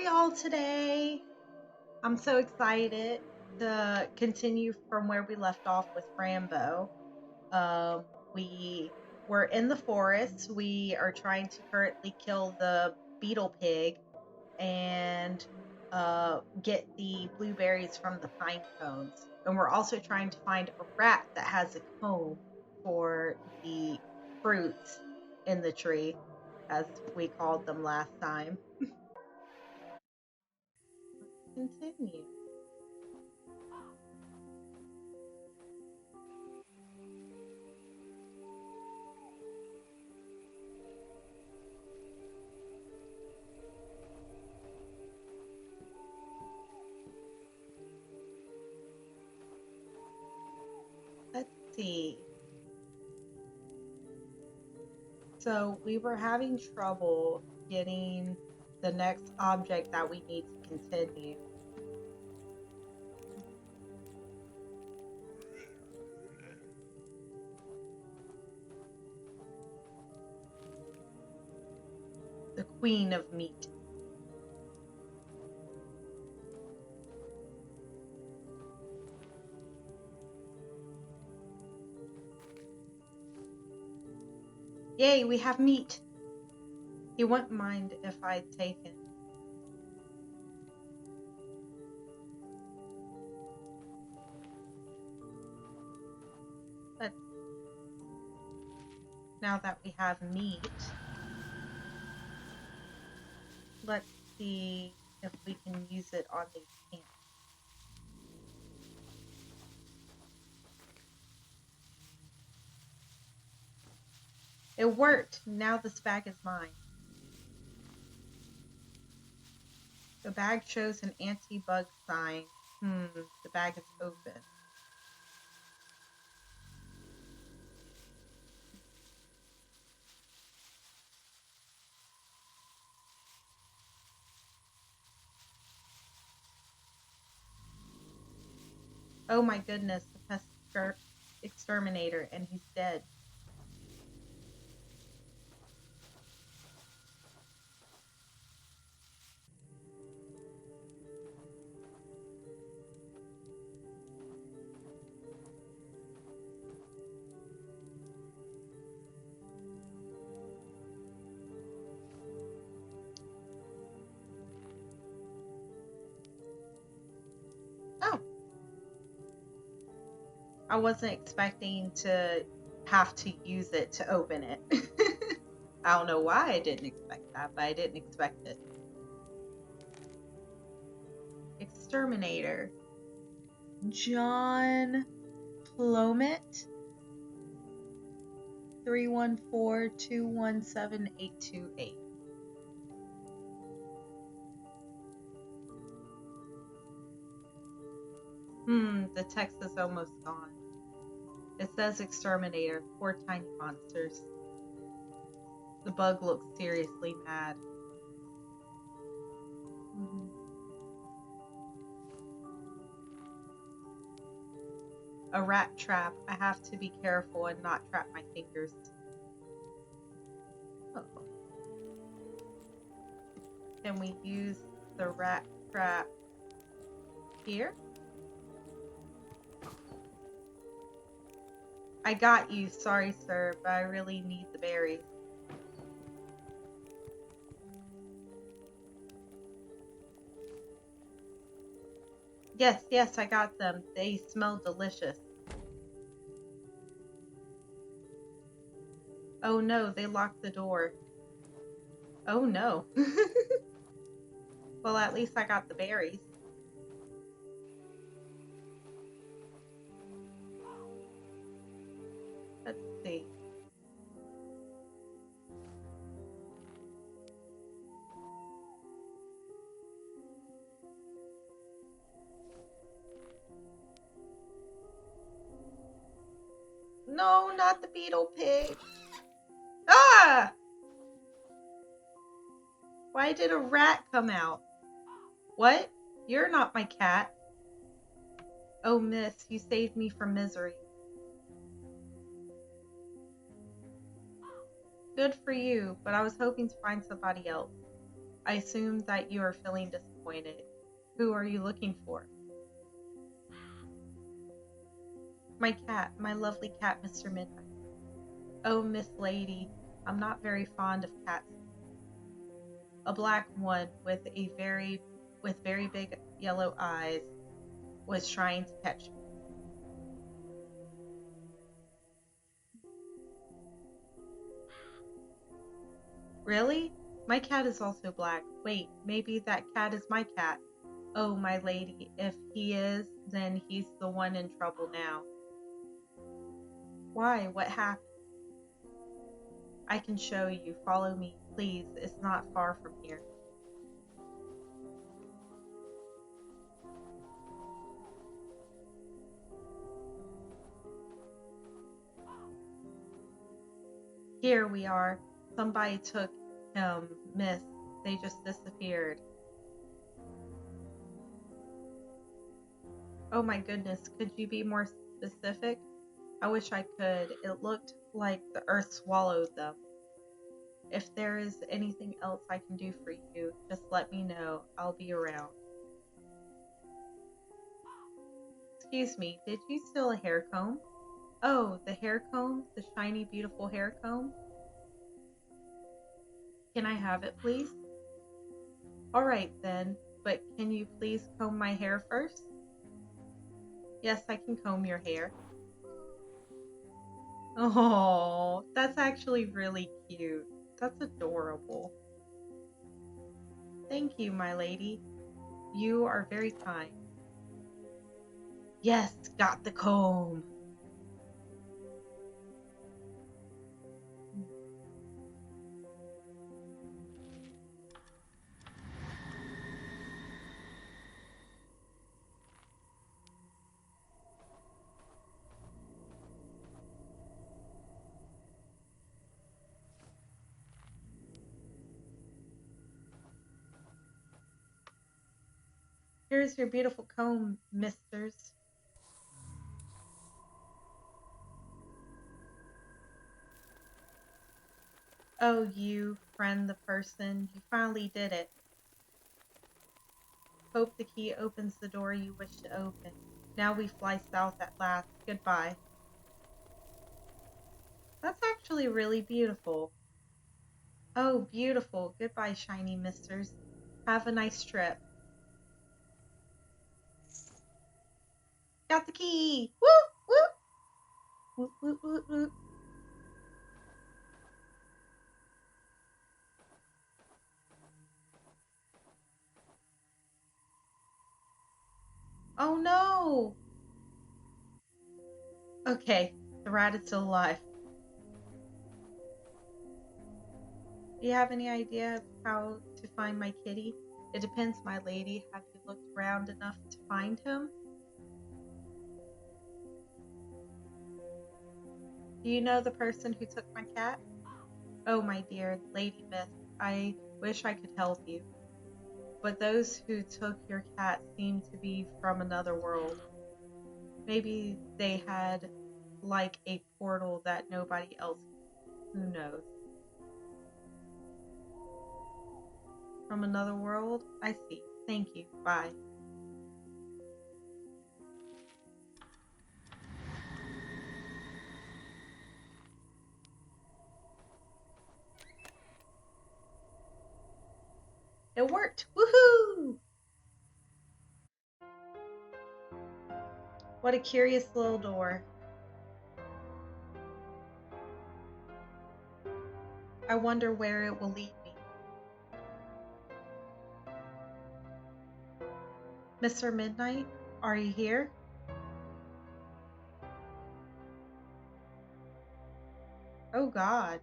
y'all today? I'm so excited to continue from where we left off with Rambo. Um, we were in the forest. We are trying to currently kill the beetle pig and get the blueberries from the pine cones. And we're also trying to find a rat that has a comb for the fruits in the tree, as we called them last time. Continue. Let's see. So we were having trouble getting the next object that we need to continue. The Queen of Meat. Yay, we have meat. He wouldn't mind if I'd taken. But now that we have meat, let's see if we can use it on these ants. It worked. Now this bag is mine. The bag shows an anti-bug sign. The bag is open. Oh my goodness, the pest exterminator, and he's dead. Oh, I wasn't expecting to have to use it to open it. I don't know why I didn't expect that, but I didn't expect it. Exterminator. John Plummet. 314-217-828. The text is almost gone. It says exterminator, 4 tiny monsters. The bug looks seriously mad. A rat trap. I have to be careful and not trap my fingers. Oh. Can we use the rat trap here? I got you. Sorry, sir, but I really need the berries. Yes, I got them. They smell delicious. Oh no, they locked the door. Oh no. Well, at least I got the berries. Let's see. No, not the beetle pig. Ah! Why did a rat come out? What? You're not my cat. Oh, miss, you saved me from misery. Good for you, but I was hoping to find somebody else. I assume that you are feeling disappointed. Who are you looking for? My cat, my lovely cat, Mr. Midnight. Oh, Miss Lady, I'm not very fond of cats. A black one with very big yellow eyes was trying to catch me. Really? My cat is also black. Wait, maybe that cat is my cat. Oh, my lady, if he is, then he's the one in trouble now. Why? What happened? I can show you. Follow me, please. It's not far from here. Here we are. Somebody took him, miss. They just disappeared. Oh my goodness, could you be more specific? I wish I could. It looked like the earth swallowed them. If there is anything else I can do for you, just let me know. I'll be around. Excuse me, did you steal a hair comb? Oh, the hair comb? The shiny, beautiful hair comb? Can I have it, please? Alright then, but can you please comb my hair first? Yes, I can comb your hair. Oh, that's actually really cute. That's adorable. Thank you, my lady. You are very kind. Yes, got the comb. Here's your beautiful comb, misters. Oh, you, friend the person, you finally did it. Hope the key opens the door you wish to open. Now we fly south at last. Goodbye. That's actually really beautiful. Oh, beautiful. Goodbye, shiny misters. Have a nice trip. Got the key! Woo! Woo! Woo, woo, woo, woo. Oh no! Okay, the rat is still alive. Do you have any idea of how to find my kitty? It depends, my lady. Have you looked around enough to find him? Do you know the person who took my cat? Oh, my dear Lady Myth, I wish I could help you. But those who took your cat seem to be from another world. Maybe they had like a portal that nobody else, who knows. From another world? I see. Thank you. Bye. It worked! Woohoo! What a curious little door. I wonder where it will lead me. Mr. Midnight, are you here? Oh God.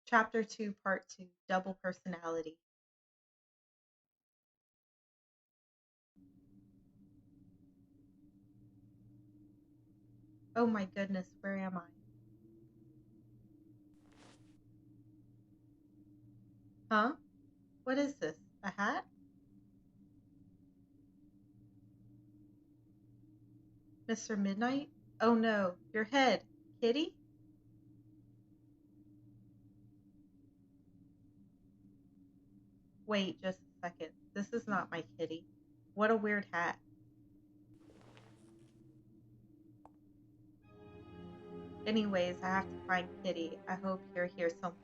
Chapter 2, Part 2, Double Personality. Oh my goodness, where am I? Huh? What is this? A hat? Mr. Midnight? Oh no, your head. Kitty? Wait just a second. This is not my kitty. What a weird hat. Anyways, I have to find Kitty. I hope you're here somewhere.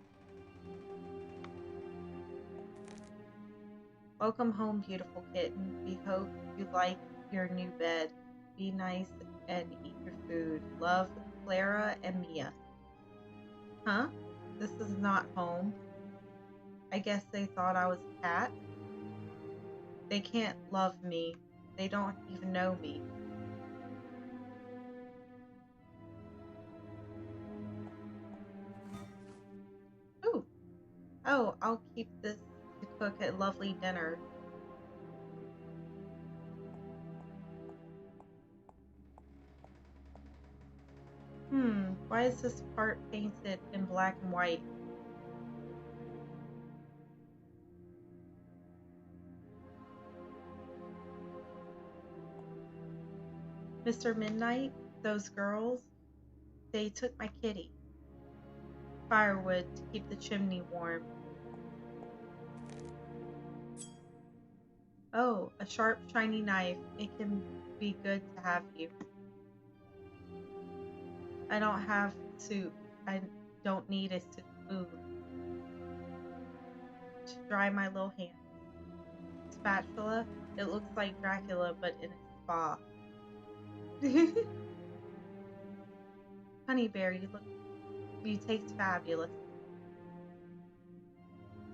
Welcome home, beautiful kitten. We hope you like your new bed. Be nice and eat your food. Love, Clara and Mia. Huh? This is not home. I guess they thought I was a cat. They can't love me. They don't even know me. Ooh. Oh, I'll keep this to cook a lovely dinner. Why is this part painted in black and white? Mr. Midnight, those girls, they took my kitty. Firewood to keep the chimney warm. Oh, a sharp, shiny knife. It can be good to have you. I don't have soup. I don't need a spoon to dry my little hands. Spatula. It looks like Dracula, but in a spa. Honey Bear, you taste fabulous.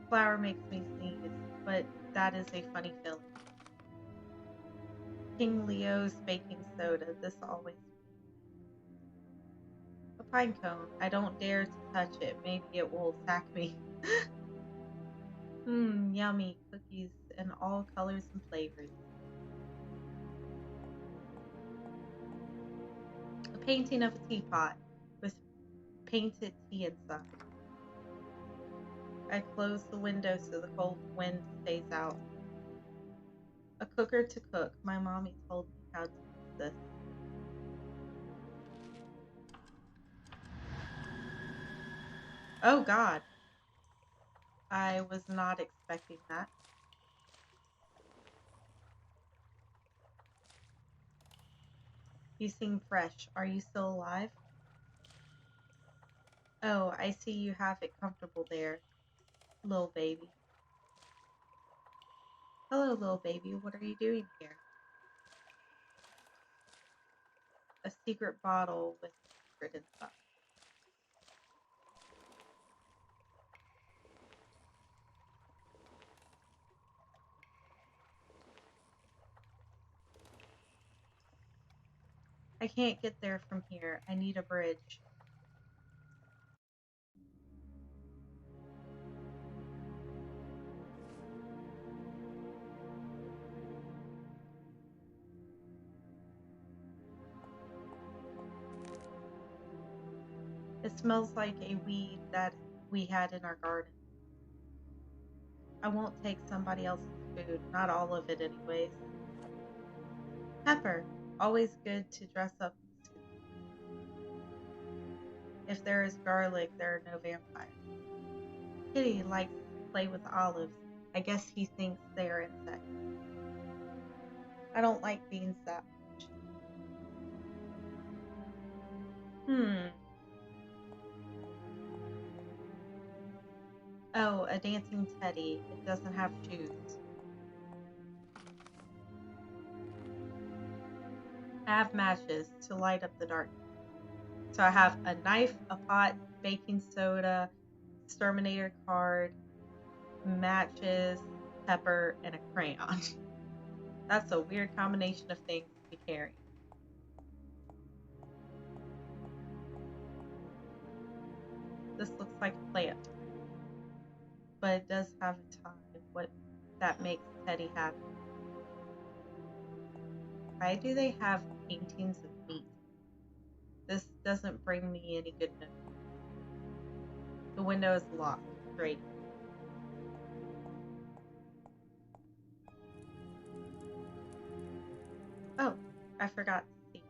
Flour makes me sneeze, but that is a funny feeling. King Leo's baking soda. This always. A pine cone. I don't dare to touch it. Maybe it will attack me. Yummy cookies in all colors and flavors. A painting of a teapot with painted tea inside. I close the window so the cold wind stays out. A cooker to cook. My mommy told me how to use this. Oh God. I was not expecting that. You seem fresh. Are you still alive? Oh, I see you have it comfortable there, little baby. Hello, little baby. What are you doing here? A secret bottle with a secret inside. I can't get there from here. I need a bridge. It smells like a weed that we had in our garden. I won't take somebody else's food, not all of it anyways. Pepper, always good to dress up the soup. If there is garlic, there are no vampires. Kitty likes to play with olives. I guess he thinks they are insects. I don't like beans that much. Oh, a dancing teddy. It doesn't have shoes. I have matches to light up the darkness. So I have a knife, a pot, baking soda, exterminator card, matches, pepper, and a crayon. That's a weird combination of things to be carrying. This looks like a plant, but it does have a tie. What that makes Teddy happy. Why do they have paintings of meat? This doesn't bring me any good news. The window is locked. Great. Oh, I forgot to see.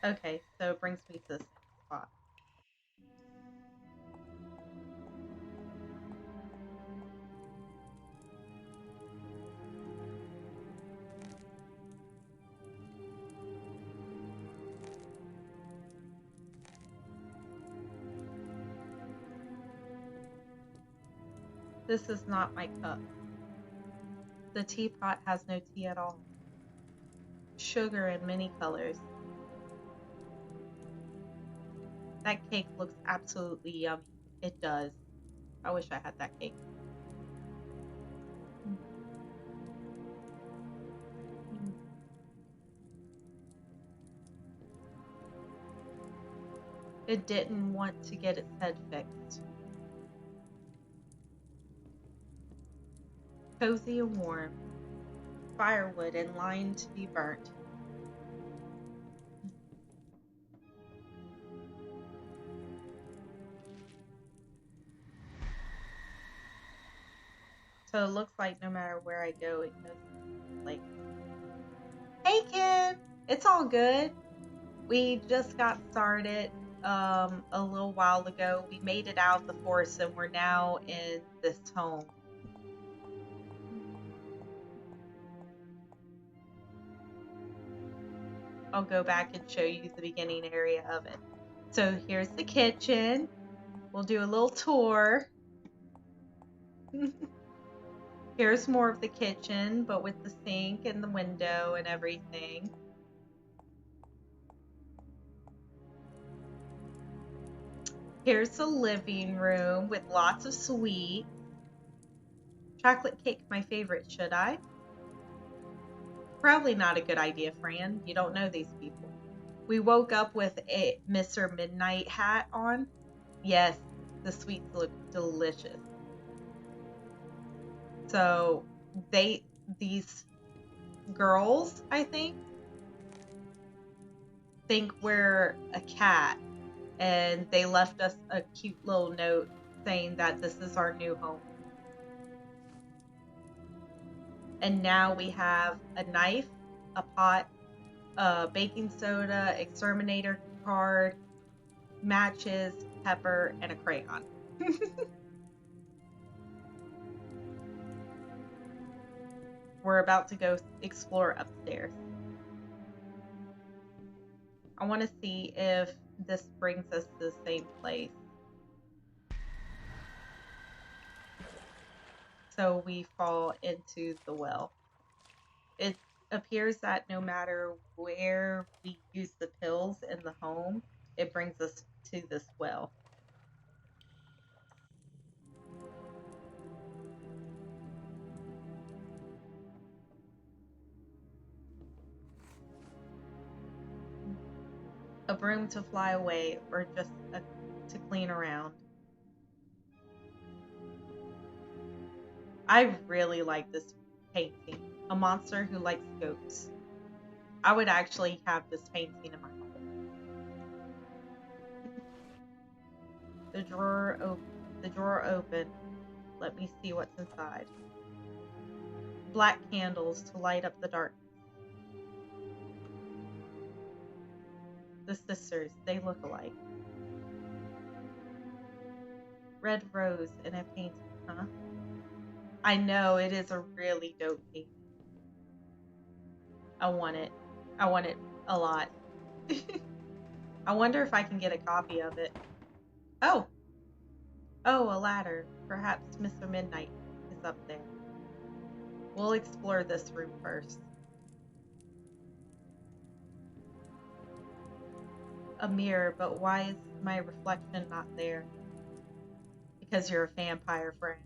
Okay, so it brings me to the same spot. This is not my cup. The teapot has no tea at all. Sugar in many colors. That cake looks absolutely yummy. It does. I wish I had that cake. It didn't want to get its head fixed. Cozy and warm. Firewood in line to be burnt. So it looks like no matter where I go, it goes like, hey kid, it's all good. We just got started a little while ago. We made it out of the forest and we're now in this home. I'll go back and show you the beginning area of it. So here's the kitchen. We'll do a little tour. Here's more of the kitchen, but with the sink and the window and everything. Here's the living room with lots of sweets. Chocolate cake, my favorite, should I? Probably not a good idea, Fran. You don't know these people. We woke up with a Mr. Midnight hat on. Yes, the sweets look delicious. So these girls, I think we're a cat, and they left us a cute little note saying that this is our new home. And now we have a knife, a pot, a baking soda, exterminator card, matches, pepper, and a crayon. We're about to go explore upstairs. I want to see if this brings us to the same place. So we fall into the well. It appears that no matter where we use the pills in the home, it brings us to this well. A broom to fly away, or just to clean around. I really like this painting. A monster who likes goats. I would actually have this painting in my home. The drawer open. Let me see what's inside. Black candles to light up the darkness. The sisters, they look alike. Red rose in a painting, huh? I know, it is a really dope painting. I want it. I want it a lot. I wonder if I can get a copy of it. Oh, a ladder. Perhaps Mr. Midnight is up there. We'll explore this room first. A mirror, but why is my reflection not there? Because you're a vampire, friend.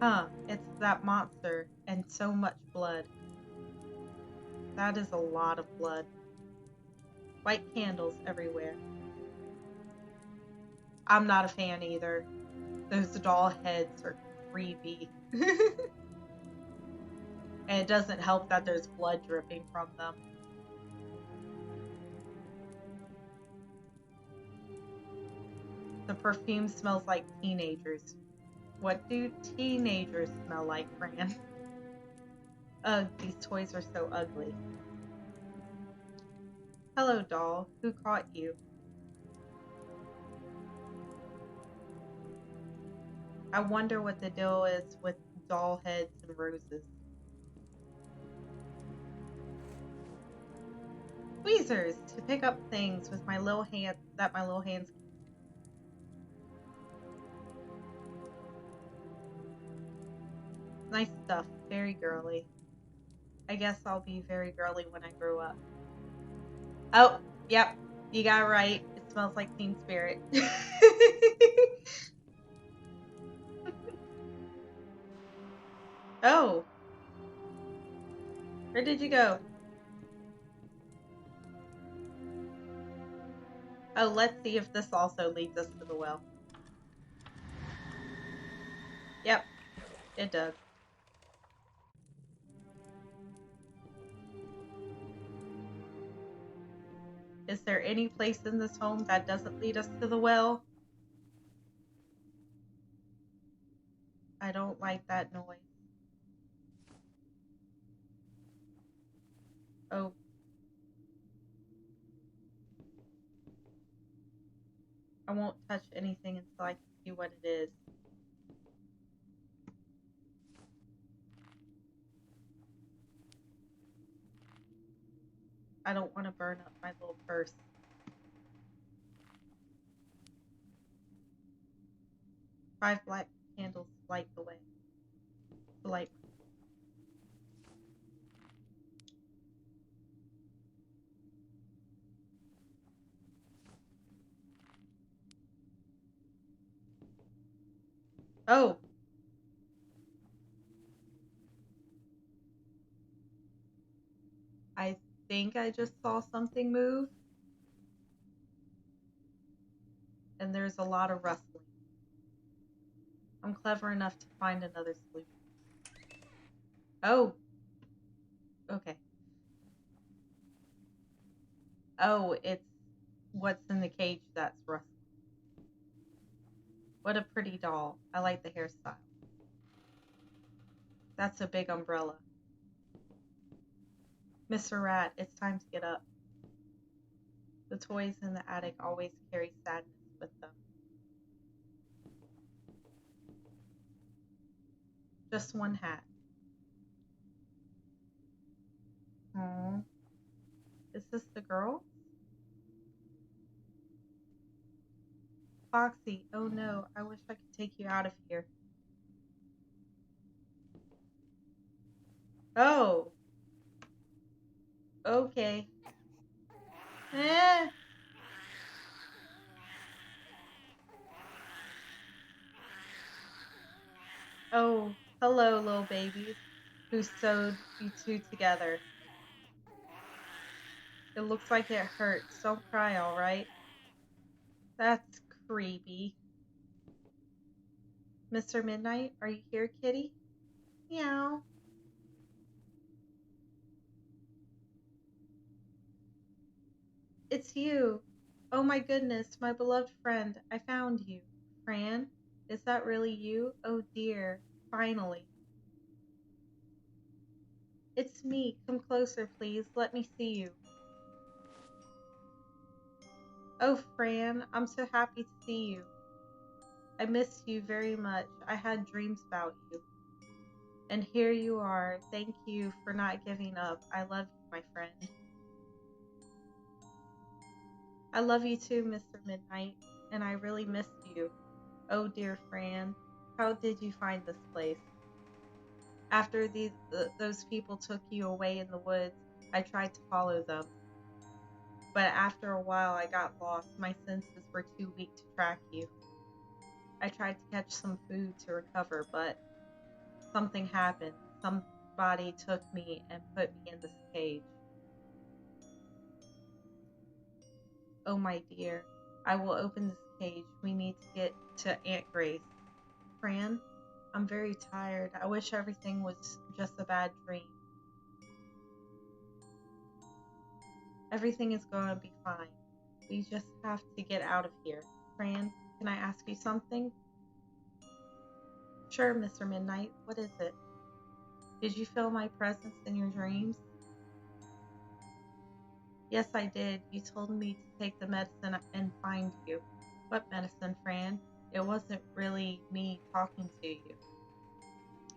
Huh, it's that monster, and so much blood. That is a lot of blood. White candles everywhere. I'm not a fan either. Those doll heads are creepy. And it doesn't help that there's blood dripping from them. The perfume smells like teenagers. What do teenagers smell like, Fran? Ugh, these toys are so ugly. Hello, doll. Who caught you? I wonder what the deal is with doll heads and roses. lasers to pick up things with my little hand that my little hands. Nice stuff. Very girly. I guess I'll be very girly when I grow up. Oh, yep. You got it right. It smells like Teen Spirit. Oh. Where did you go? Oh, let's see if this also leads us to the well. Yep, it does. Is there any place in this home that doesn't lead us to the well? I don't like that noise. Oh. I won't touch anything until I can see what it is. I don't want to burn up my little purse. Five black candles light the way. The light. Oh. I think I just saw something move. And there's a lot of rustling. I'm clever enough to find another solution. Oh. Okay. Oh, it's what's in the cage that's rustling. What a pretty doll. I like the hairstyle. That's a big umbrella. Mr. Rat, it's time to get up. The toys in the attic always carry sadness with them. Just one hat. Aww. Is this the girl? Foxy, oh no, I wish I could take you out of here. Oh. Okay. Eh. Oh, hello, little babies who sewed you two together. It looks like it hurts. Don't cry, alright? That's creepy. Mr. Midnight, are you here, kitty? Meow. It's you. Oh my goodness, my beloved friend, I found you. Fran, is that really you? Oh dear, finally. It's me. Come closer, please. Let me see you. Oh, Fran, I'm so happy to see you. I missed you very much. I had dreams about you. And here you are. Thank you for not giving up. I love you, my friend. I love you too, Mr. Midnight, and I really missed you. Oh dear Fran, how did you find this place? After those people took you away in the woods, I tried to follow them. But after a while I got lost. My senses were too weak to track you. I tried to catch some food to recover, but something happened. Somebody took me and put me in this cage. Oh my dear, I will open this cage. We need to get to Aunt Grace. Fran, I'm very tired. I wish everything was just a bad dream. Everything is going to be fine. We just have to get out of here. Fran, can I ask you something? Sure, Mr. Midnight. What is it? Did you feel my presence in your dreams? Yes, I did. You told me to take the medicine and find you. What medicine, Fran? It wasn't really me talking to you.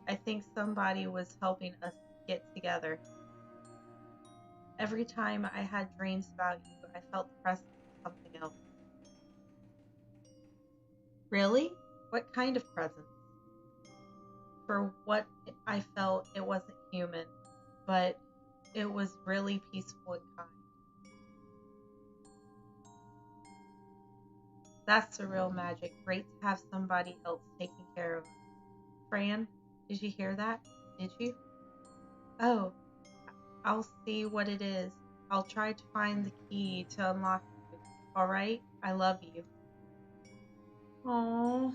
I think somebody was helping us get together. Every time I had dreams about you, I felt the presence of something else. Really? What kind of presence? For what I felt, it wasn't human, but it was really peaceful and kind. That's the real magic. Great to have somebody else taking care of us. Fran, did you hear that? Did you? Oh, I'll see what it is. I'll try to find the key to unlock you. Alright? I love you. Oh,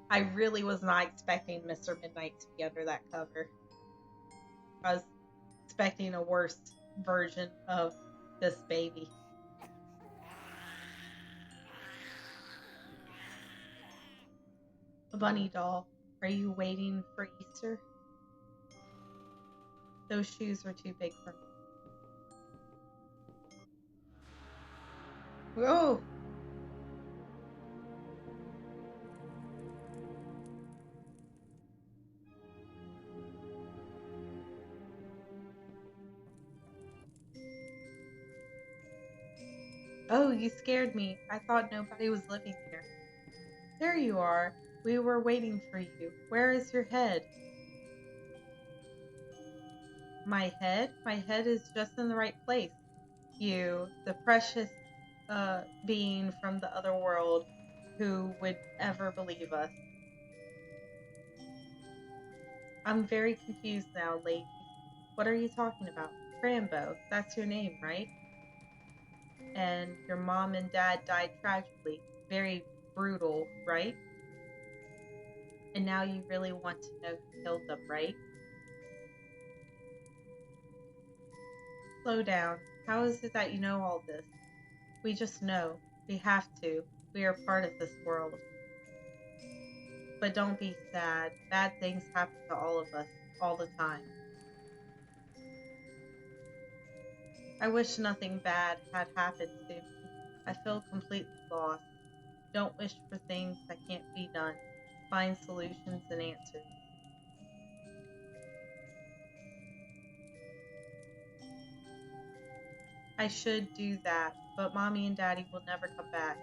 I really was not expecting Mr. Midnight to be under that cover. I was expecting a worse version of this baby. A bunny doll, are you waiting for Easter? Those shoes were too big for me. Whoa! Oh, you scared me. I thought nobody was living here. There you are. We were waiting for you. Where is your head? My head? My head is just in the right place. You, the precious being from the other world, who would ever believe us? I'm very confused now, ladies. What are you talking about? Frambo, that's your name, right? And your mom and dad died tragically. Very brutal, right? And now you really want to know who killed them, right? Slow down. How is it that you know all this? We just know. We have to. We are part of this world. But don't be sad. Bad things happen to all of us, all the time. I wish nothing bad had happened to me. I feel completely lost. Don't wish for things that can't be done. Find solutions and answers. I should do that, but Mommy and Daddy will never come back.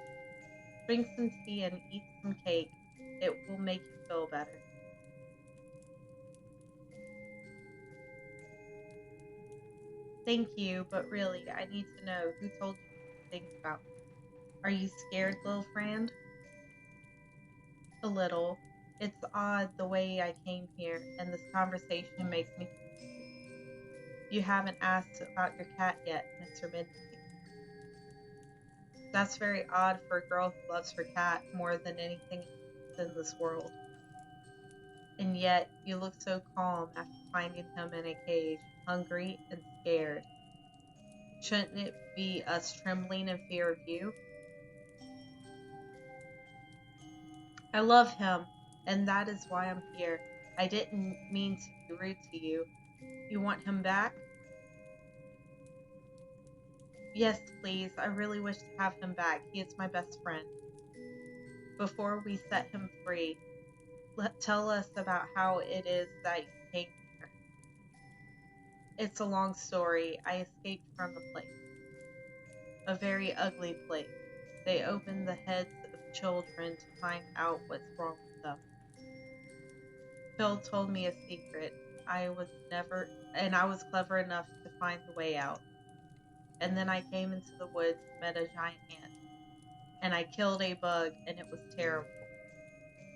Drink some tea and eat some cake. It will make you feel better. Thank you, but really, I need to know who told you these things about me. Are you scared, little friend? A little. It's odd the way I came here, and this conversation makes me confused. You haven't asked about your cat yet, Mr. Midnight. That's very odd for a girl who loves her cat more than anything else in this world. And yet, you look so calm after finding him in a cage, hungry and scared. Shouldn't it be us trembling in fear of you? I love him, and that is why I'm here. I didn't mean to be rude to you. You want him back? Yes, please. I really wish to have him back. He is my best friend. Before we set him free, tell us about how it is that you came here. It's a long story. I escaped from a place. A very ugly place. They open the heads of children to find out what's wrong with them. Phil told me a secret. I was clever enough to find the way out. And then I came into the woods and met a giant ant. And I killed a bug, and it was terrible.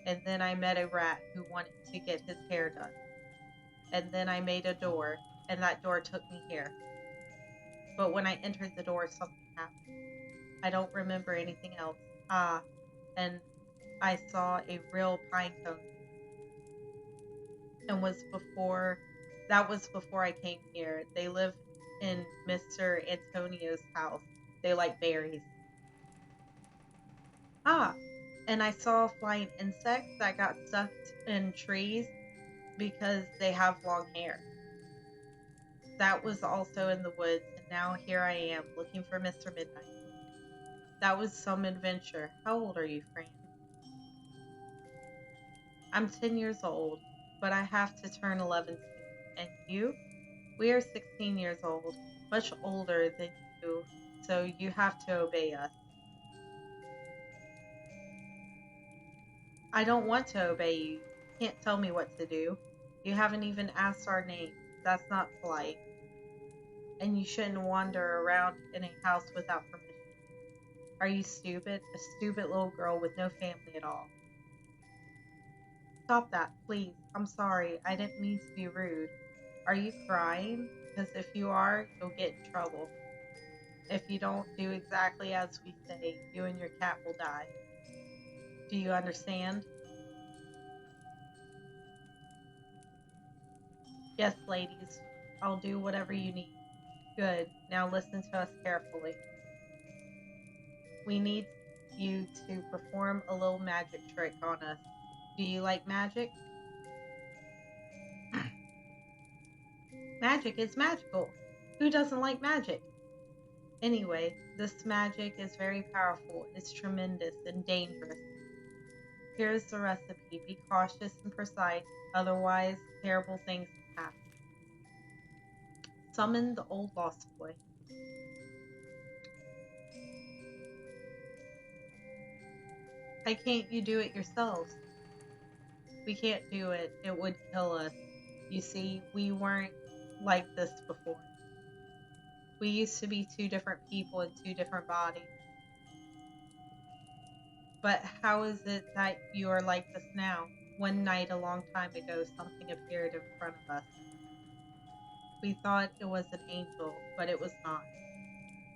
And then I met a rat who wanted to get his hair done. And then I made a door, and that door took me here. But when I entered the door, something happened. I don't remember anything else. And I saw a real pine cone. And that was before I came here. They live in Mr. Antonio's house. They like berries. And I saw flying insects that got stuck in trees because they have long hair. That was also in the woods, and now here I am looking for Mr. Midnight. That was some adventure. How old are you, Fran? I'm 10 years old, but I have to turn 11 soon. And you? We are 16 years old, much older than you, so you have to obey us. I don't want to obey you. You can't tell me what to do. You haven't even asked our names. That's not polite. And you shouldn't wander around in a house without permission. Are you stupid? A stupid little girl with no family at all. Stop that, please. I'm sorry. I didn't mean to be rude. Are you crying? Because if you are, you'll get in trouble. If you don't do exactly as we say, you and your cat will die. Do you understand? Yes, ladies. I'll do whatever you need. Good. Now listen to us carefully. We need you to perform a little magic trick on us. Do you like magic? Magic is magical. Who doesn't like magic? Anyway, this magic is very powerful. It's tremendous and dangerous. Here's the recipe. Be cautious and precise, otherwise terrible things can happen. Summon the old lost boy. Why can't you do it yourselves? We can't do it. It would kill us. You see, we weren't like this before. We used to be two different people in two different bodies. But how is it that you are like this now? One night a long time ago, something appeared in front of us. We thought it was an angel, but it was not.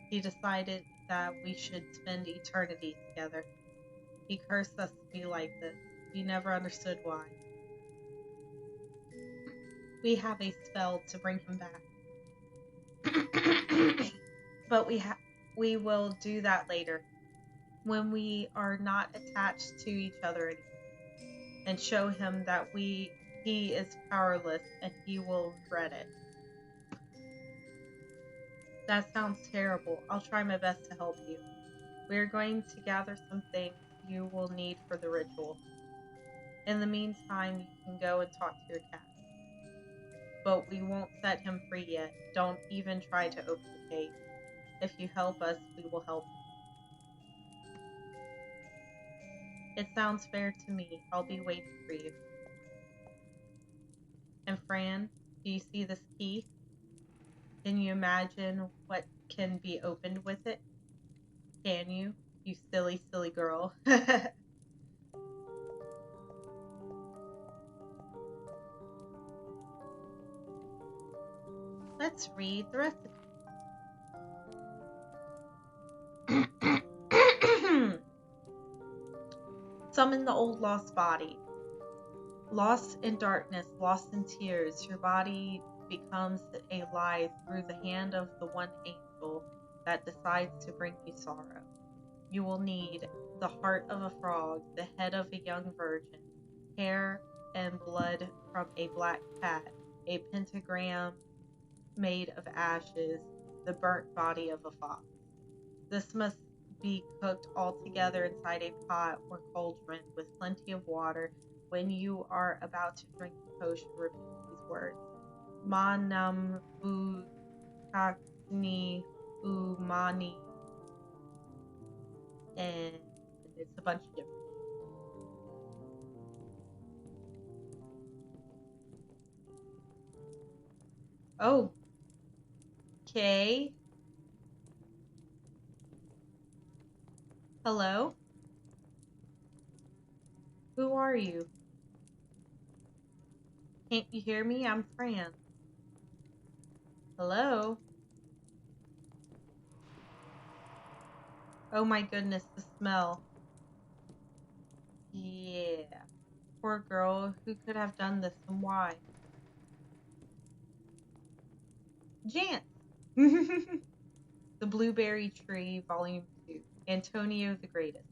He decided that we should spend eternity together. He cursed us to be like this. We never understood why. We have a spell to bring him back. But we will do that later, when we are not attached to each other anymore, and show him that he is powerless and he will regret it. That sounds terrible. I'll try my best to help you. We're going to gather some things you will need for the ritual. In the meantime, you can go and talk to your cat. But we won't set him free yet. Don't even try to open the gate. If you help us, we will help you. It sounds fair to me. I'll be waiting for you. And Fran, do you see this key? Can you imagine what can be opened with it? Can you? You silly, silly girl. Let's read the recipe. Summon the old lost body. Lost in darkness, lost in tears, your body becomes a lie through the hand of the one angel that decides to bring you sorrow. You will need the heart of a frog, the head of a young virgin, hair and blood from a black cat, a pentagram made of ashes, the burnt body of a fox. This must be cooked all together inside a pot or cauldron with plenty of water. When you are about to drink the potion, repeat these words. Manam Bukakni Umani. And it's a bunch of different. Oh. Okay. Hello? Who are you? Can't you hear me? I'm Fran. Hello? Oh my goodness, the smell. Yeah. Poor girl. Who could have done this and why? Jance. The Blueberry Tree, Volume 2. Antonio the Greatest.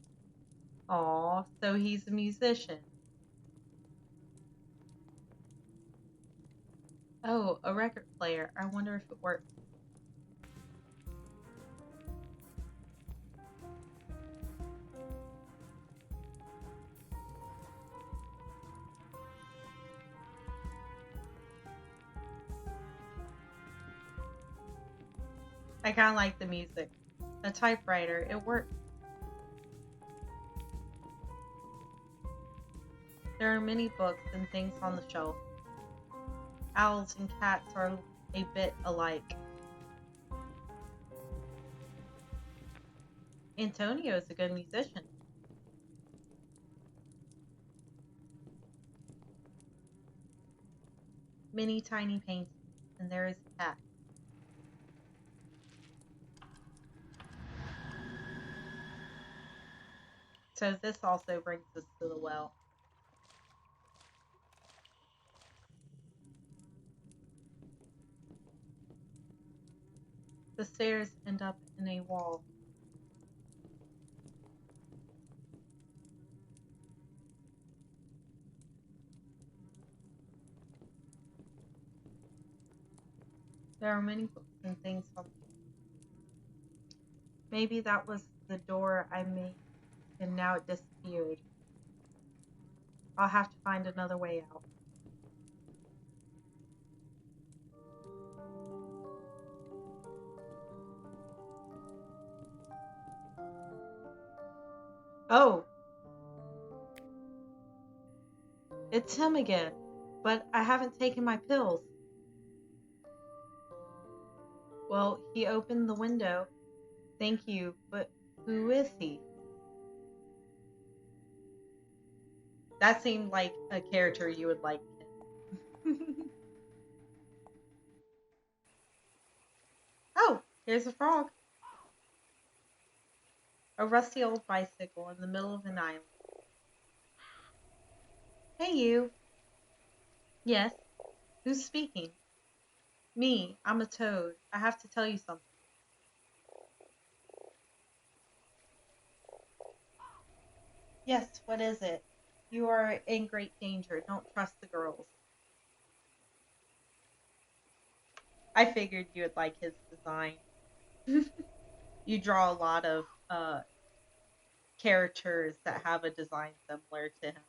Aw, so he's a musician. Oh, a record player. I wonder if it works. I kind of like the music. A typewriter, it works. There are many books and things on the shelf. Owls and cats are a bit alike. Antonio is a good musician. Many tiny paintings, and there is a cat. So this also brings us to the well. The stairs end up in a wall. There are many books and things on. Maybe that was the door I made, and now it disappeared. I'll have to find another way out. Oh, it's him again. But I haven't taken my pills. Well, he opened the window. Thank you, but who is he? That seemed like a character you would like. Oh, here's a frog. A rusty old bicycle in the middle of an island. Hey, you. Yes. Who's speaking? Me. I'm a toad. I have to tell you something. Yes, what is it? You are in great danger. Don't trust the girls. I figured you would like his design. You draw a lot of characters that have a design similar to him.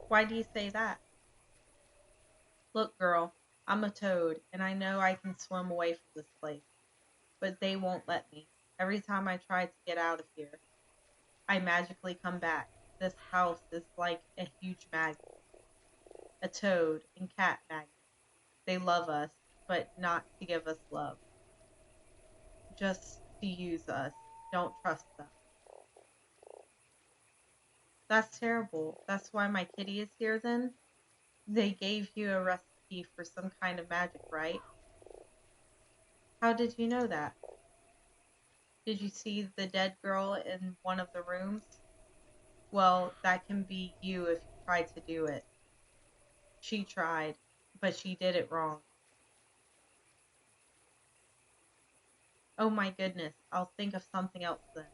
Why do you say that? Look, girl, I'm a toad, and I know I can swim away from this place, but they won't let me. Every time I try to get out of here, I magically come back. This house is like a huge magnet. A toad and cat magnet. They love us, but not to give us love. Just to use us. Don't trust them. That's terrible. That's why my kitty is here then? They gave you a recipe for some kind of magic, right? How did you know that? Did you see the dead girl in one of the rooms? Well, that can be you if you tried to do it. She tried, but she did it wrong. Oh my goodness, I'll think of something else then.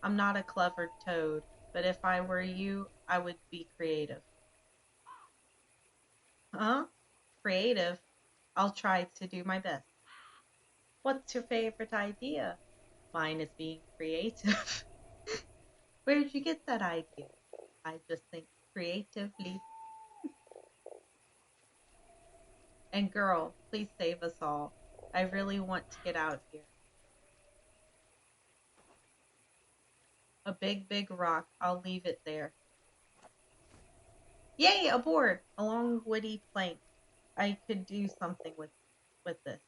I'm not a clever toad, but if I were you, I would be creative. Huh? Creative? I'll try to do my best. What's your favorite idea? Mine is being creative. Where did you get that idea? I just think creatively. And girl, please save us all. I really want to get out of here. A big, big rock. I'll leave it there. Yay, a board! A long woody plank. I could do something with this.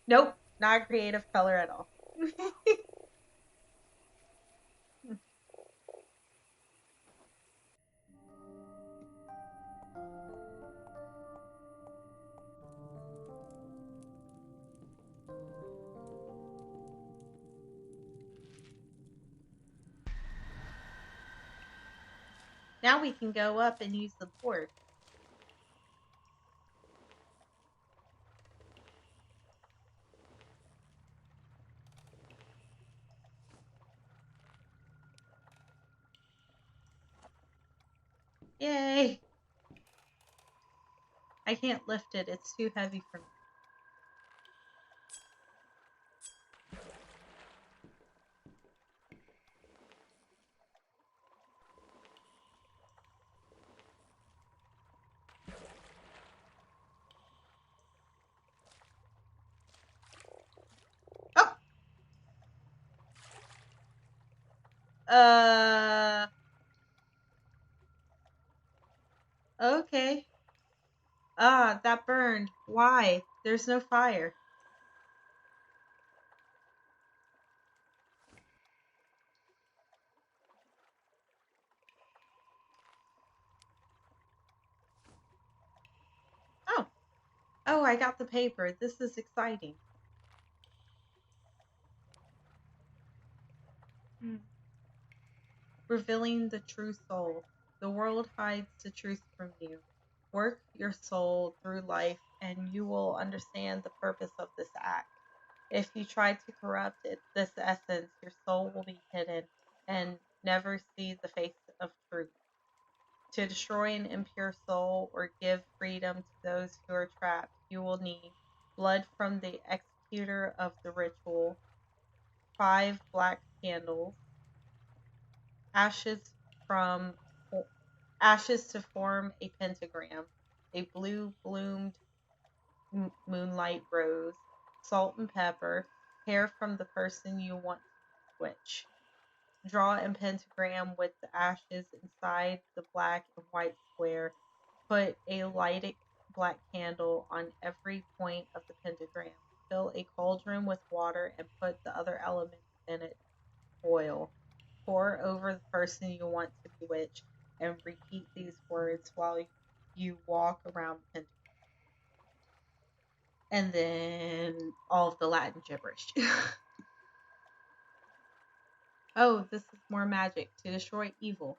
Nope, not creative color at all. Now we can go up and use the board. Yay! I can't lift it, it's too heavy for me. Okay. Ah, that burned. Why? There's no fire. Oh. Oh, I got the paper. This is exciting. Hmm. Revealing the true soul. The world hides the truth from you. Work your soul through life and you will understand the purpose of this act. If you try to corrupt this essence, your soul will be hidden and never see the face of truth. To destroy an impure soul or give freedom to those who are trapped, you will need blood from the executor of the ritual, 5 black candles, ashes from ashes to form a pentagram, a blue bloomed moonlight rose, salt and pepper, hair from the person you want to switch. Draw a pentagram with the ashes inside the black and white square. Put a lighted black candle on every point of the pentagram. Fill a cauldron with water and put the other elements in it. Boil. Pour over the person you want to bewitch and repeat these words while you walk around the pentagram. And then all of the Latin gibberish. Oh, this is more magic to destroy evil.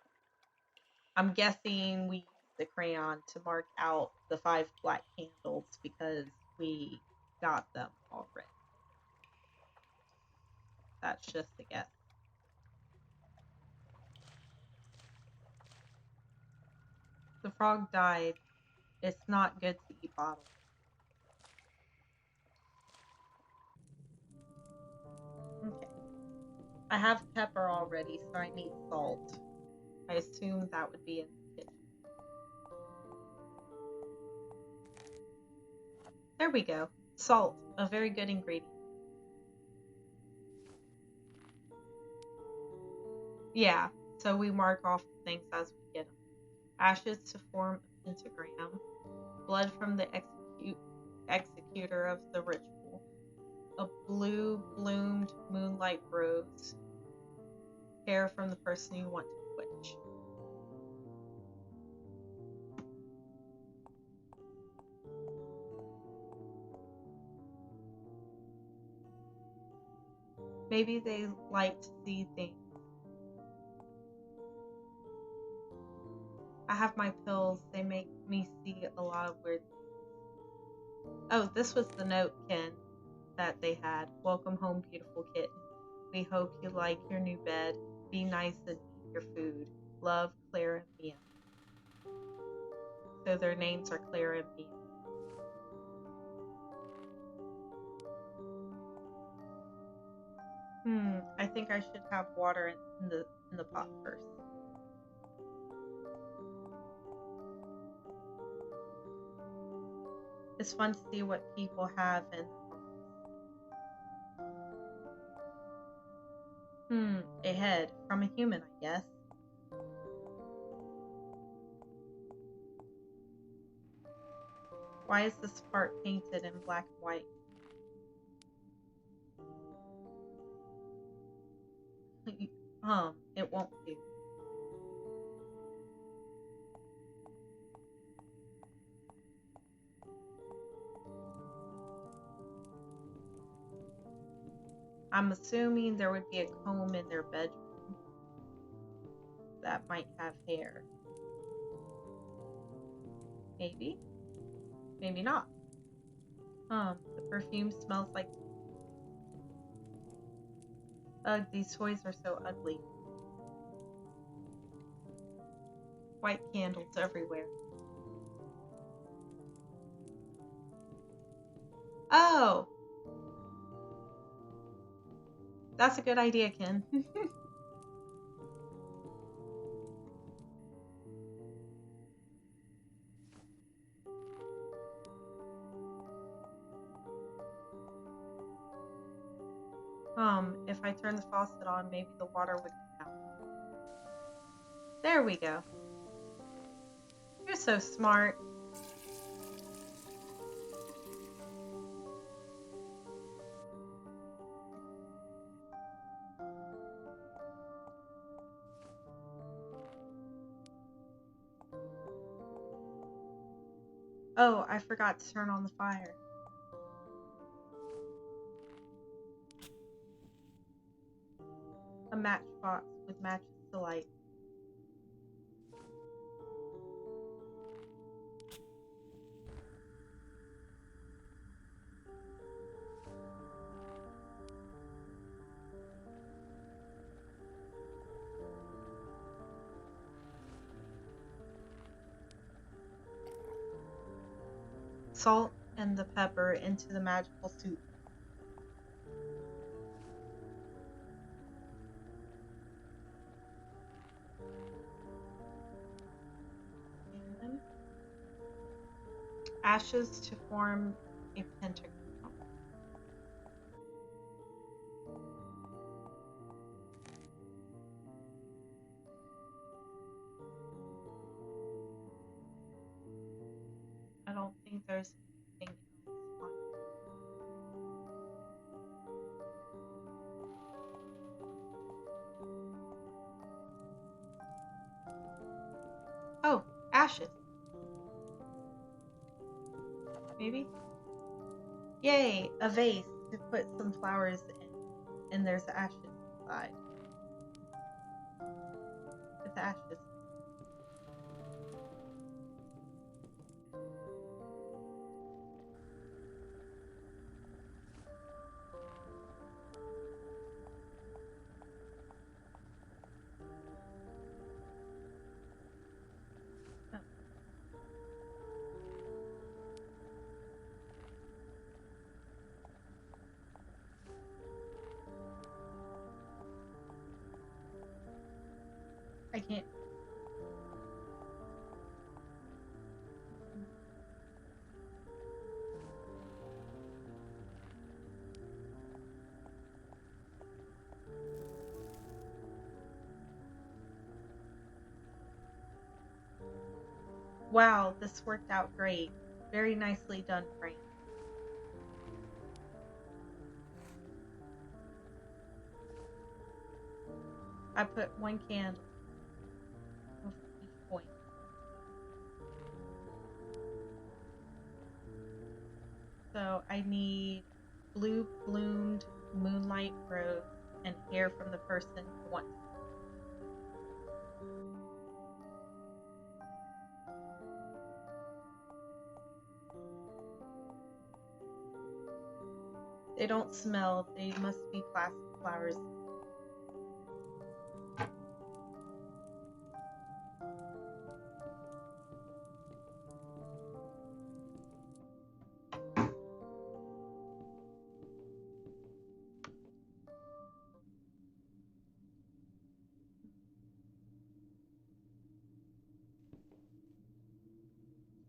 I'm guessing we use the crayon to mark out the 5 black candles because we got them already. That's just a guess. The frog died. It's not good to eat bottles. Okay. I have pepper already, so I need salt. I assume that would be in the kitchen. There we go. Salt, a very good ingredient. Yeah, so we mark off things as we get them. Ashes to form a pentagram. Blood from the executor of the ritual. A blue bloomed moonlight rose. Hair from the person you want to switch. Maybe they like to see things. I have my pills. They make me see a lot of weird things. Oh, this was the note, Ken, that they had. Welcome home, beautiful kitten. We hope you like your new bed. Be nice and eat your food. Love, Claire and Mia. So their names are Claire and Mia. I think I should have water in the pot first. It's fun to see what people have in a head from a human, I guess. Why is this part painted in black and white? It won't do. I'm assuming there would be a comb in their bedroom that might have hair. Maybe? Maybe not. The perfume smells like... Ugh, these toys are so ugly. White candles everywhere. Oh! That's a good idea, Ken. If I turn the faucet on, maybe the water would come out. There we go. You're so smart. Oh, I forgot to turn on the fire. A matchbox with matches to light. Salt and the pepper into the magical soup. And ashes to form a pentagram. I don't think there's anything else on it. Oh, ashes. Maybe? Yay, a vase to put some flowers in. And there's ashes inside. With ashes. Oh. I can't. Wow, this worked out great. Very nicely done, Frank. I put one candle over each point. So I need blue bloomed moonlight rose and hair from the person who wants. They don't smell. They must be plastic flowers.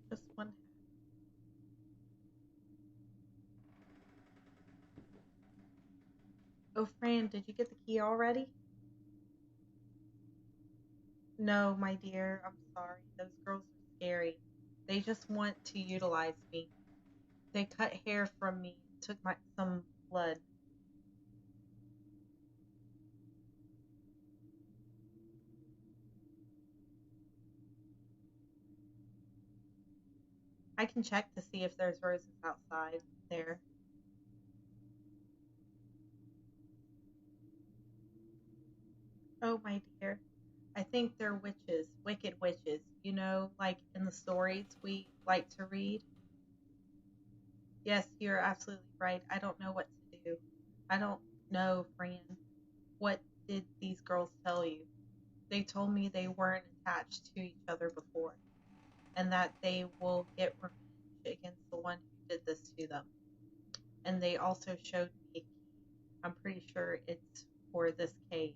Just one. Oh, Fran, did you get the key already? No, my dear. I'm sorry. Those girls are scary. They just want to utilize me. They cut hair from me, took some blood. I can check to see if there's roses outside there. Oh, my dear. I think they're witches, wicked witches. You know, like in the stories we like to read. Yes, you're absolutely right. I don't know what to do. I don't know, Fran. What did these girls tell you? They told me they weren't attached to each other before, and that they will get revenge against the one who did this to them. And they also showed me, I'm pretty sure it's for this cage.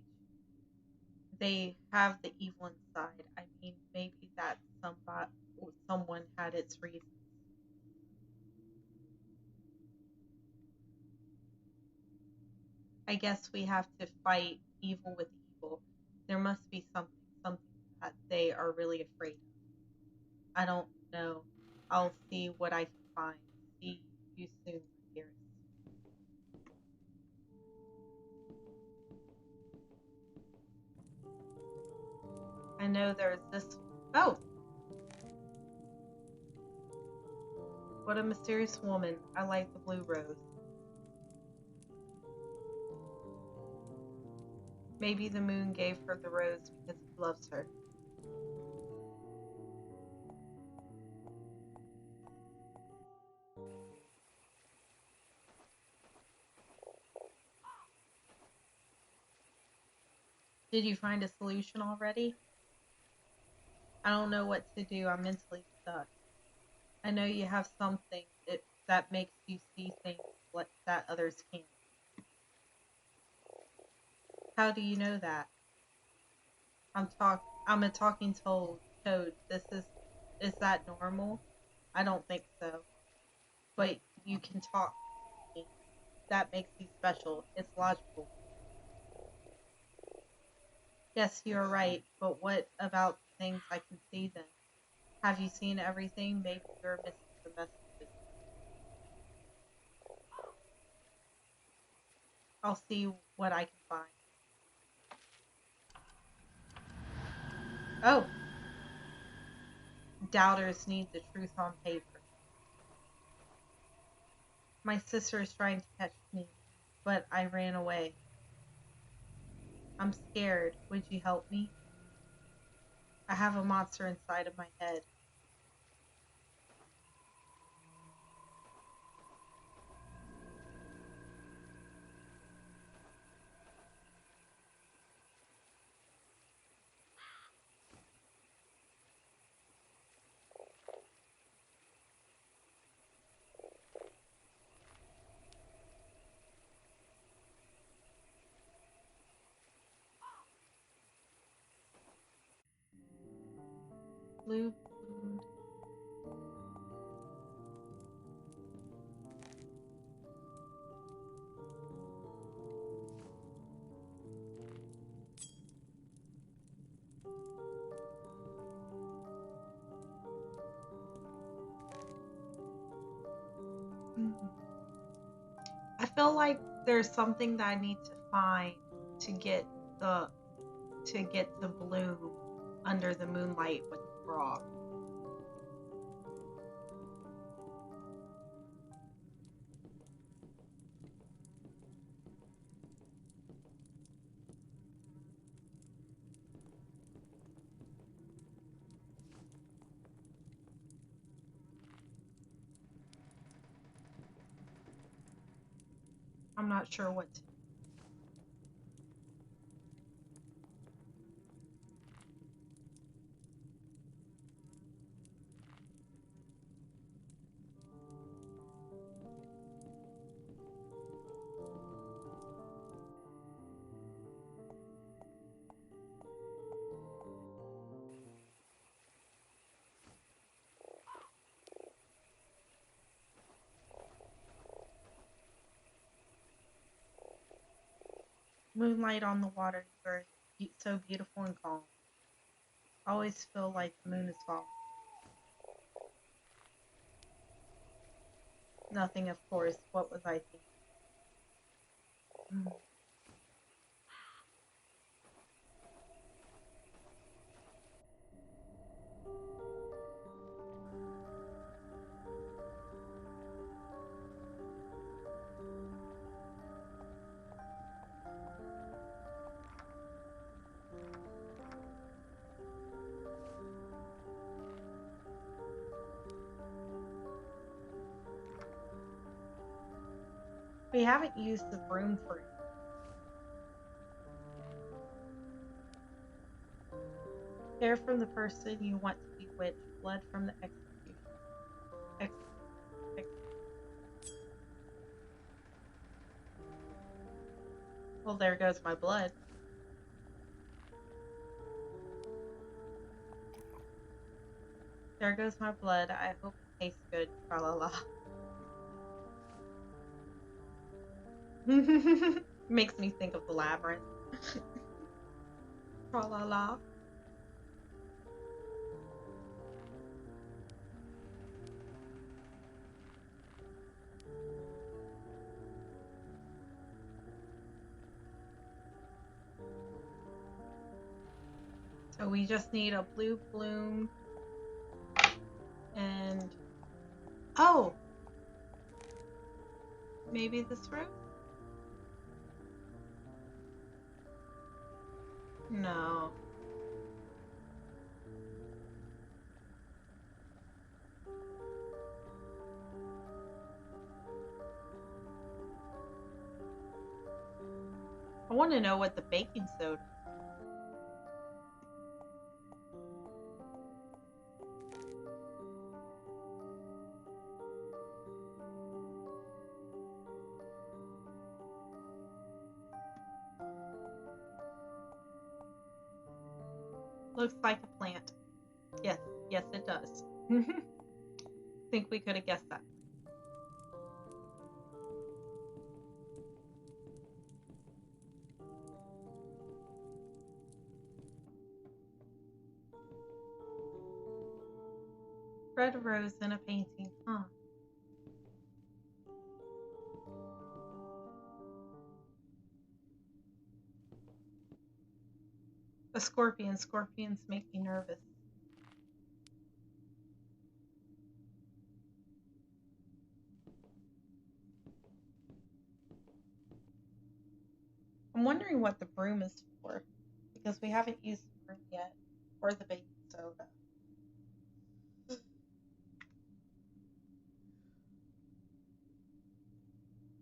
They have the evil inside. I mean, maybe that someone had its reasons. I guess we have to fight evil with evil. There must be something. that they are really afraid of. I don't know. I'll see what I can find. See you soon, dearest. I know there's this. Oh! What a mysterious woman. I like the blue rose. Maybe the moon gave her the rose because he loves her. Did you find a solution already? I don't know what to do. I'm mentally stuck. I know you have something that makes you see things that others can't. How do you know that? I'm a talking toad. Is that normal? I don't think so. But you can talk to me. That makes you special. It's logical. Yes, you're right. But what about the things I can see then? Have you seen everything? Maybe you're missing the messages. I'll see what I can find. Oh! Doubters need the truth on paper. My sister is trying to catch me, but I ran away. I'm scared. Would you help me? I have a monster inside of my head. Blue food. I feel like there's something that I need to find to get the bloom under the moonlight with the frog. I'm not sure what to. Moonlight on the water, you're so beautiful and calm. I always feel like the moon is falling. Nothing, of course. What was I thinking? We haven't used the broom for it. Hair from the person you want to bewitch, blood from the execution. Well, there goes my blood. There goes my blood. I hope it tastes good. Tra la la. Makes me think of the labyrinth. Tra la la. So we just need a blue bloom and... Oh! Maybe this rose? No. I want to know what the baking soda. Looks like a plant. Yes, yes it does. Think we could have guessed that. Red rose in a painting, huh? A scorpion. Scorpions make me nervous. I'm wondering what the broom is for, because we haven't used the broom yet, or the baking soda.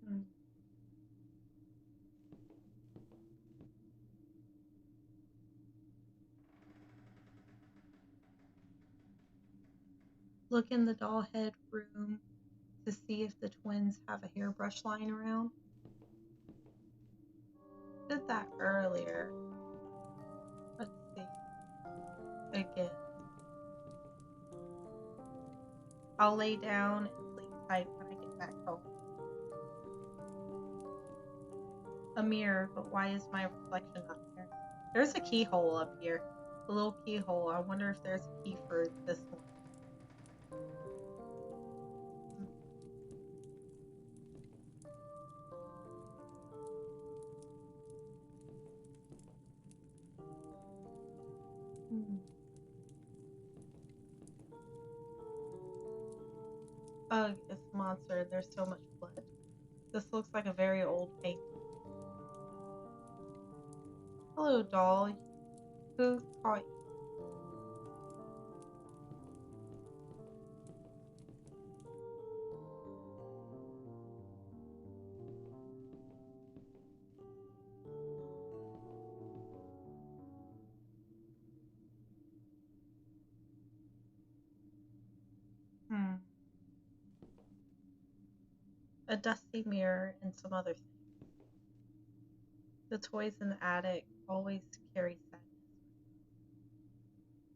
Hmm. Look in the doll head room to see if the twins have a hairbrush lying around. Did that earlier. Let's see. Again. I'll lay down and sleep tight when I get back home. A mirror, but why is my reflection not there? There's a keyhole up here. A little keyhole. I wonder if there's a key for this one. Ugh, it's a monster. There's so much blood. This looks like a very old painting. Hello, doll. Who caught you? A dusty mirror and some other things. The toys in the attic always carry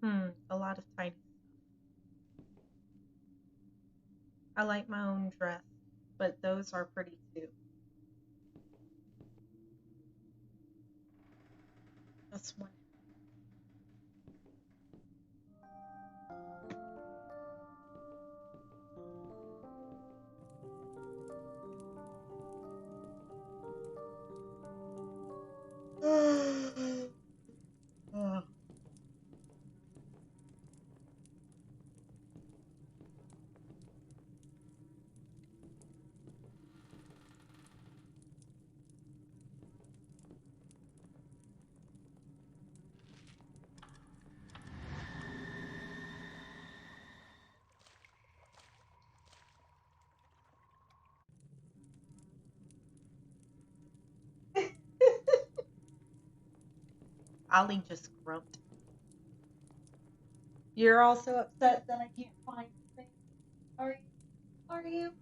sadness. A lot of tiny stuff. I like my own dress, but those are pretty too. That's one. Ollie just grumped. You're also upset that I can't find things. Are you? Are you?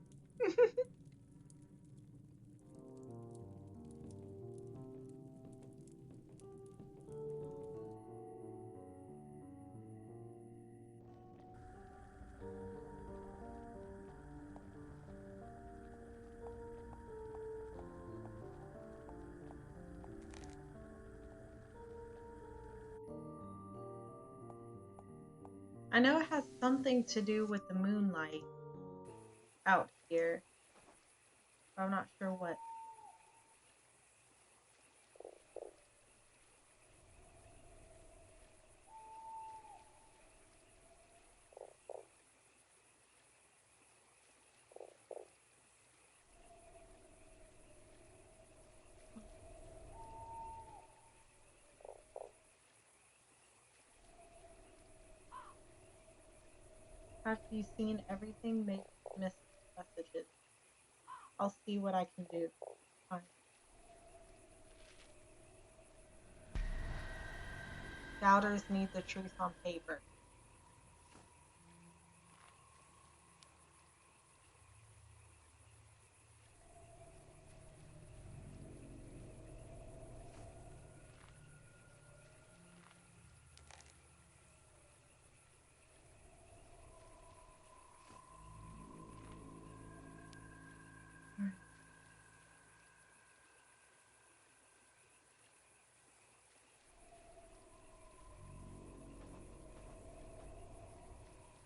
I know it has something to do with the moonlight out here. But I'm not sure what. Have you seen everything? Maybe missed messages. I'll see what I can do. Fine. Doubters need the truth on paper.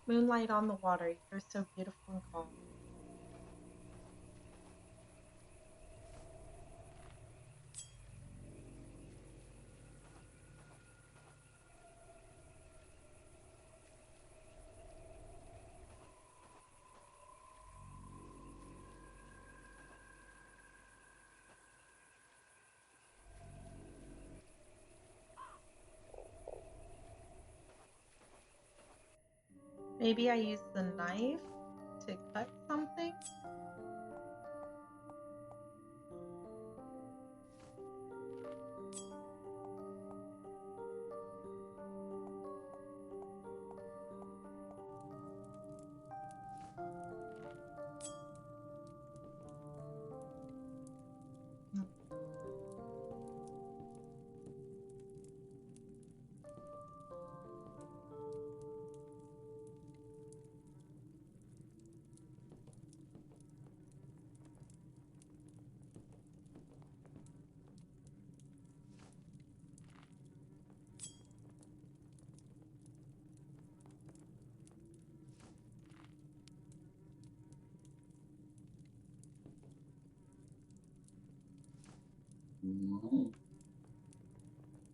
Moonlight on the water. You're so beautiful and calm. Maybe I use the knife to cut something?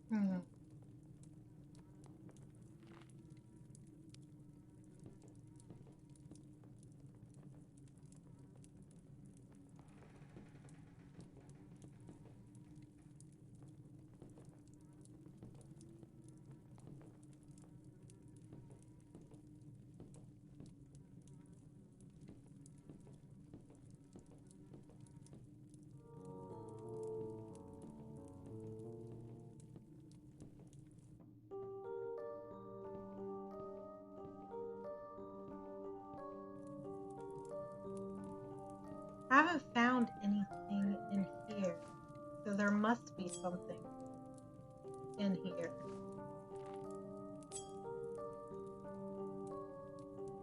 Hmm. I haven't found anything in here, so there must be something in here.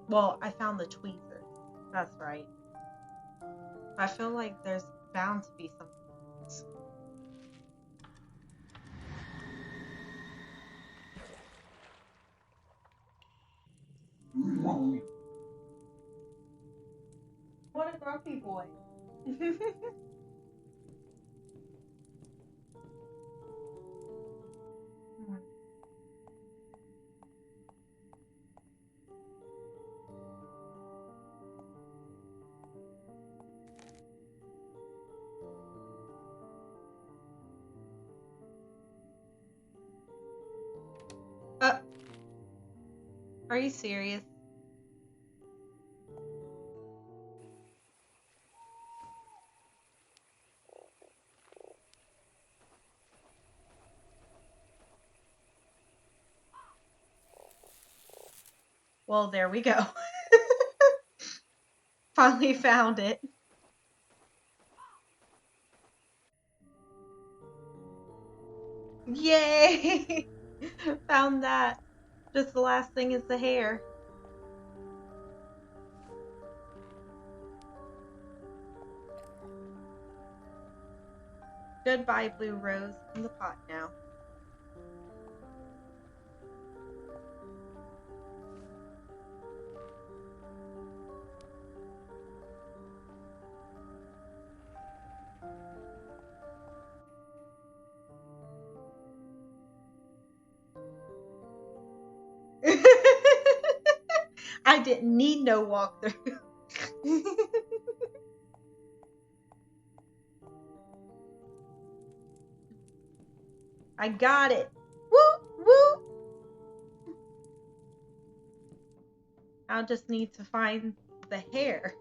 Well, I found the tweezers. That's right. I feel like there's bound to be something else. What a grumpy boy. Are you serious? Well, there we go. Finally found it. Yay! Found that. Just the last thing is the hair. Goodbye, blue rose, in the pot now. I didn't need no walkthrough. I got it. Woo, woo. I'll just need to find the hair.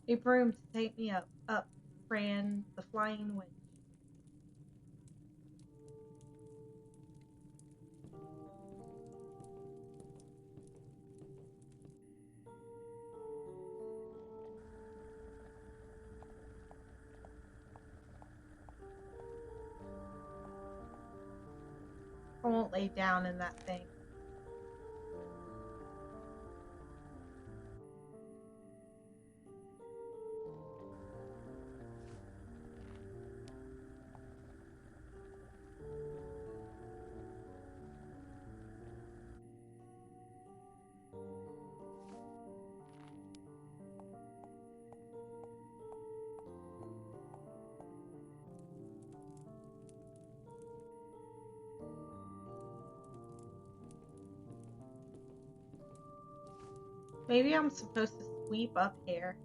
A broom to take me up, ran the flying witch. I won't lay down in that thing. Maybe I'm supposed to sweep up here.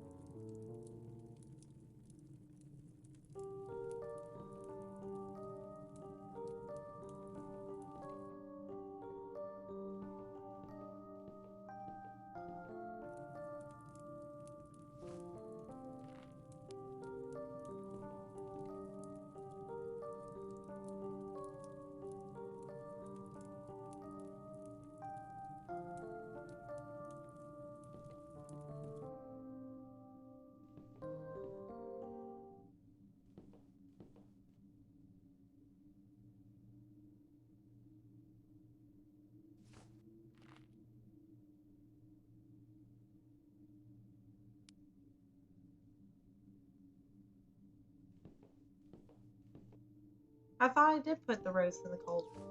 I thought I did put the rose in the cauldron.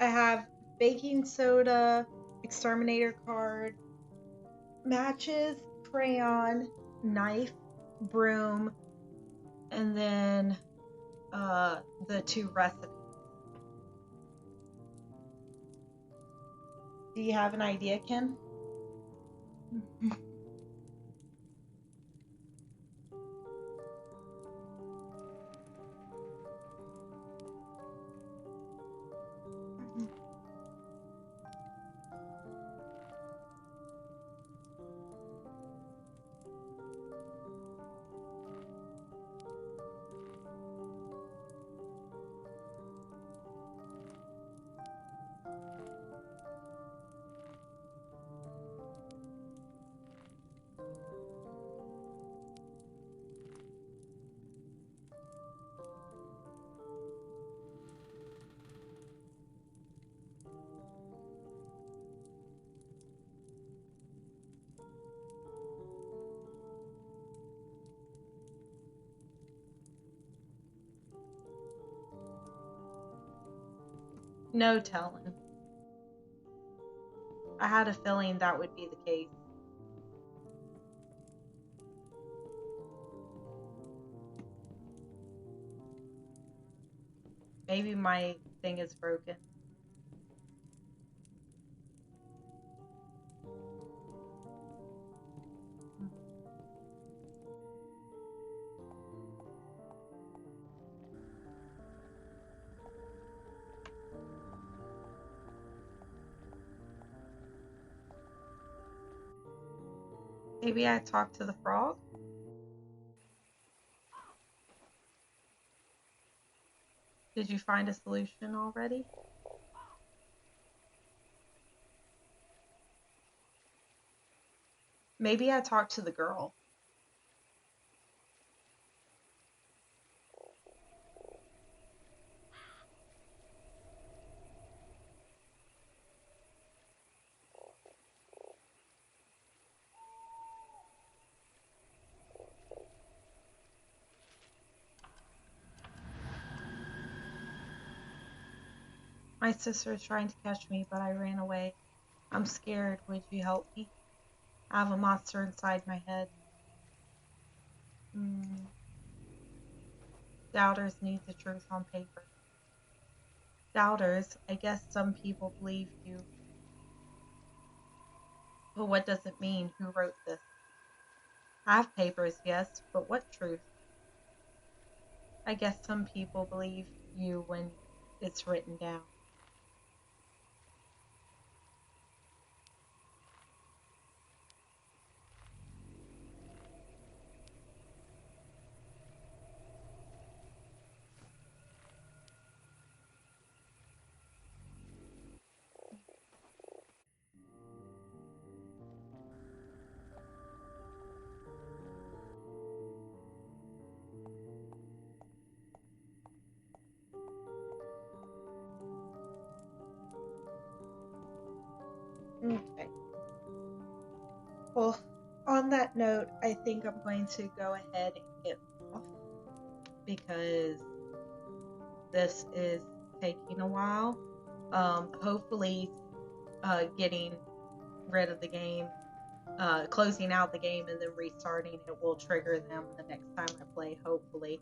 I have baking soda, exterminator card, matches, crayon, knife, broom, and then the 2 recipes. Do you have an idea, Ken? No telling. I had a feeling that would be the case. Maybe my thing is broken. Maybe I talked to the frog? Did you find a solution already? Maybe I talked to the girl. My sister's trying to catch me, but I ran away. I'm scared. Would you help me? I have a monster inside my head. Doubters need the truth on paper. Doubters, I guess some people believe you. But what does it mean? Who wrote this? I have papers, yes, but what truth? I guess some people believe you when it's written down. Okay. Well, on that note, I think I'm going to go ahead and get off because this is taking a while. Hopefully, getting rid of the game, closing out the game, and then restarting it will trigger them the next time I play. Hopefully,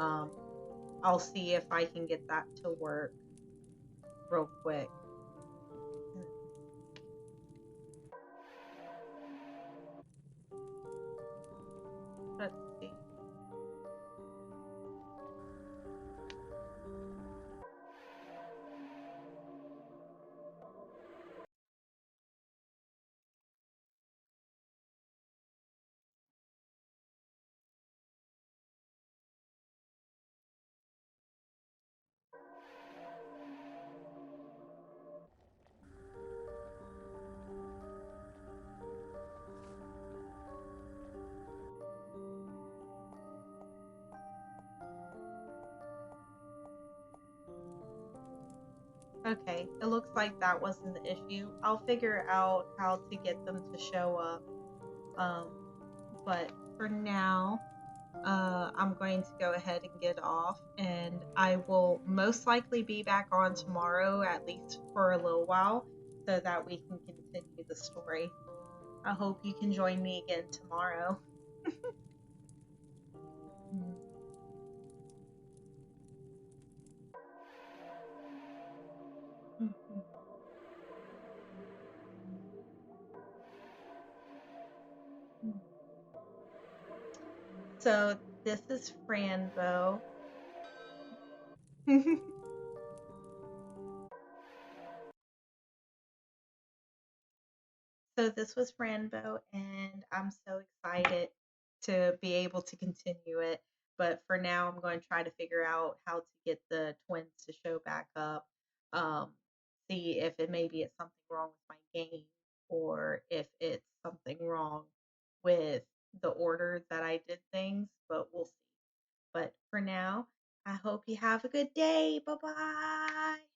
I'll see if I can get that to work real quick. Let's see. Okay, it looks like that wasn't the issue. I'll figure out how to get them to show up. But for now, I'm going to go ahead and get off, and I will most likely be back on tomorrow, at least for a little while, so that we can continue the story. I hope you can join me again tomorrow. So this is Franbo. So this was Ranbo, and I'm so excited to be able to continue it. But for now, I'm going to try to figure out how to get the twins to show back up. Um, See if it maybe it's something wrong with my game, or if it's something wrong with the order that I did things. But we'll see. But for now, I hope you have a good day. Bye bye.